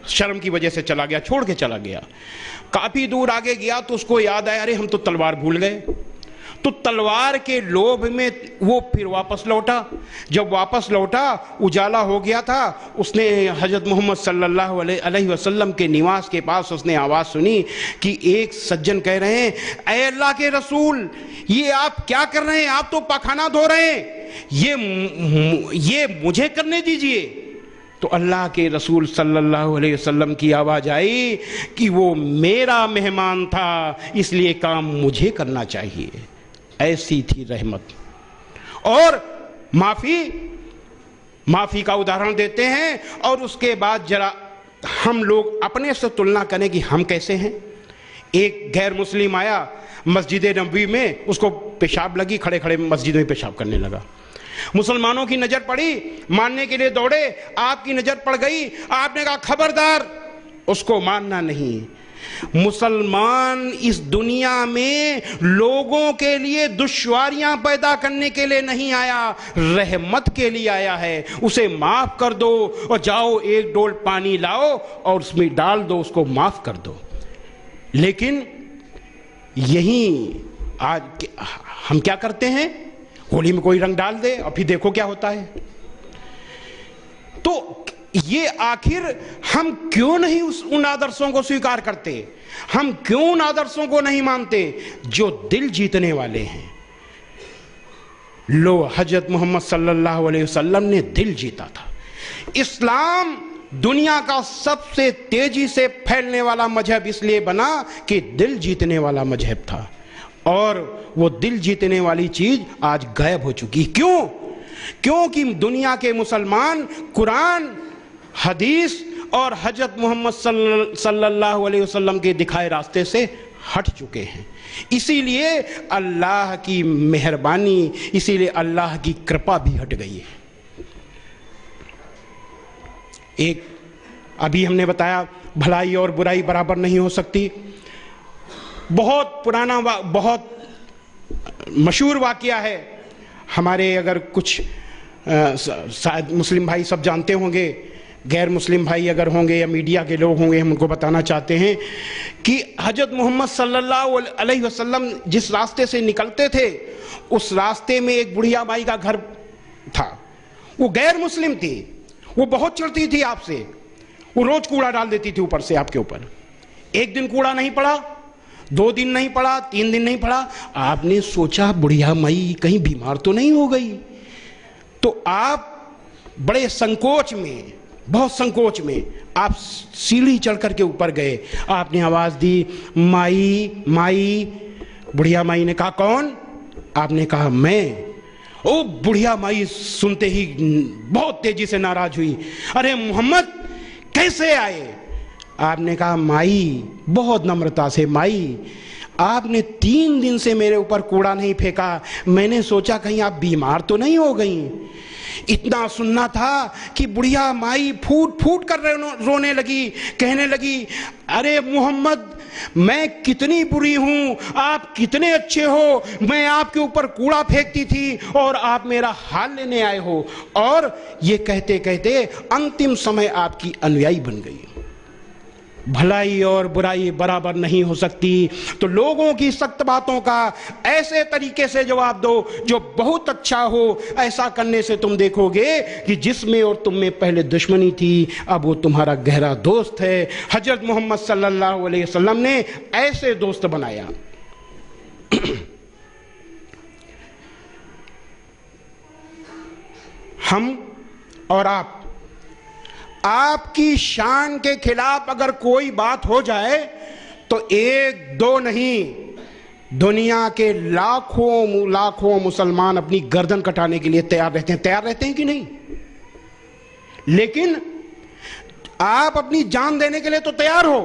शर्म की वजह से चला गया, छोड़ के चला गया। काफी दूर आगे गया तो उसको याद आया, अरे हम तो तलवार भूल गए। तो तलवार के लोभ में वो फिर वापस लौटा। जब वापस लौटा, उजाला हो गया था, उसने हजरत मोहम्मद सल्लल्लाहु अलैहि वसल्लम के निवास के पास उसने आवाज़ सुनी कि एक सज्जन कह रहे हैं, ऐ अल्लाह के रसूल, ये आप क्या कर रहे हैं? आप तो पाखाना धो रहे हैं, ये मुझे करने दीजिए। तो अल्लाह के रसूल सल्लल्लाहु अलैहि वसल्लम की आवाज़ आई कि वो मेरा मेहमान था, इसलिए काम मुझे करना चाहिए। ऐसी थी रहमत। और माफी का उदाहरण देते हैं, और उसके बाद जरा हम लोग अपने से तुलना करें कि हम कैसे हैं। एक गैर मुस्लिम आया मस्जिद नबवी में, उसको पेशाब लगी, खड़े खड़े मस्जिद में पेशाब करने लगा। मुसलमानों की नजर पड़ी, मारने के लिए दौड़े, आपकी नजर पड़ गई, आपने कहा खबरदार, उसको मानना नहीं। मुसलमान इस दुनिया में लोगों के लिए दुश्वारियां पैदा करने के लिए नहीं आया, रहमत के लिए आया है। उसे माफ कर दो और जाओ एक डोल पानी लाओ और उसमें डाल दो, उसको माफ कर दो। लेकिन यही आज हम क्या करते हैं, होली में कोई रंग डाल दे और फिर देखो क्या होता है। तो ये आखिर हम क्यों नहीं उन आदर्शों को स्वीकार करते, हम क्यों उन आदर्शों को नहीं मानते जो दिल जीतने वाले हैं। लो, हजरत मोहम्मद सल्लल्लाहु अलैहि वसल्लम ने दिल जीता था। इस्लाम दुनिया का सबसे तेजी से फैलने वाला मजहब इसलिए बना कि दिल जीतने वाला मजहब था, और वो दिल जीतने वाली चीज आज गायब हो चुकी। क्यों? क्योंकि दुनिया के मुसलमान कुरान, हदीस और हजरत मोहम्मद सल्लल्लाहु अलैहि वसल्लम के दिखाए रास्ते से हट चुके हैं। इसीलिए अल्लाह की मेहरबानी, इसीलिए अल्लाह की कृपा भी हट गई है। एक अभी हमने बताया, भलाई और बुराई बराबर नहीं हो सकती। बहुत पुराना बहुत मशहूर वाकया है हमारे, अगर कुछ शायद मुस्लिम भाई सब जानते होंगे, गैर मुस्लिम भाई अगर होंगे या मीडिया के लोग होंगे, हम उनको बताना चाहते हैं कि हजरत मोहम्मद सल्लल्लाहु अलैहि वसल्लम जिस रास्ते से निकलते थे, उस रास्ते में एक बुढ़िया माई का घर था। वो गैर मुस्लिम थी, वो बहुत चिढ़ती थी आपसे, वो रोज कूड़ा डाल देती थी ऊपर से आपके ऊपर। एक दिन कूड़ा नहीं पड़ा, 2 दिन नहीं पड़ा, 3 दिन नहीं पड़ा। आपने सोचा बुढ़िया माई कहीं बीमार तो नहीं हो गई, तो आप बड़े संकोच में, बहुत संकोच में आप सीढ़ी चढ़ करके ऊपर गए। आपने आवाज दी, माई माई। बुढ़िया माई ने कहा कौन? आपने कहा मैं। ओ बुढ़िया माई सुनते ही बहुत तेजी से नाराज हुई, अरे मोहम्मद कैसे आए? आपने कहा माई, बहुत नम्रता से, माई आपने 3 दिन से मेरे ऊपर कूड़ा नहीं फेंका, मैंने सोचा कहीं आप बीमार तो नहीं हो गई। इतना सुनना था कि बुढ़िया माई फूट फूट कर रोने लगी, कहने लगी, अरे मोहम्मद मैं कितनी बुरी हूं, आप कितने अच्छे हो, मैं आपके ऊपर कूड़ा फेंकती थी और आप मेरा हाल लेने आए हो। और ये कहते कहते अंतिम समय आपकी अनुयायी बन गई। भलाई और बुराई बराबर नहीं हो सकती, तो लोगों की सख्त बातों का ऐसे तरीके से जवाब दो जो बहुत अच्छा हो। ऐसा करने से तुम देखोगे कि जिसमें और तुम में पहले दुश्मनी थी, अब वो तुम्हारा गहरा दोस्त है। हजरत मोहम्मद सल्लल्लाहु अलैहि वसल्लम ने ऐसे दोस्त बनाया। हम और आपकी शान के खिलाफ अगर कोई बात हो जाए तो 1-2 नहीं, दुनिया के लाखों लाखों मुसलमान अपनी गर्दन कटाने के लिए तैयार रहते हैं। तैयार रहते हैं कि नहीं? लेकिन आप अपनी जान देने के लिए तो तैयार हो,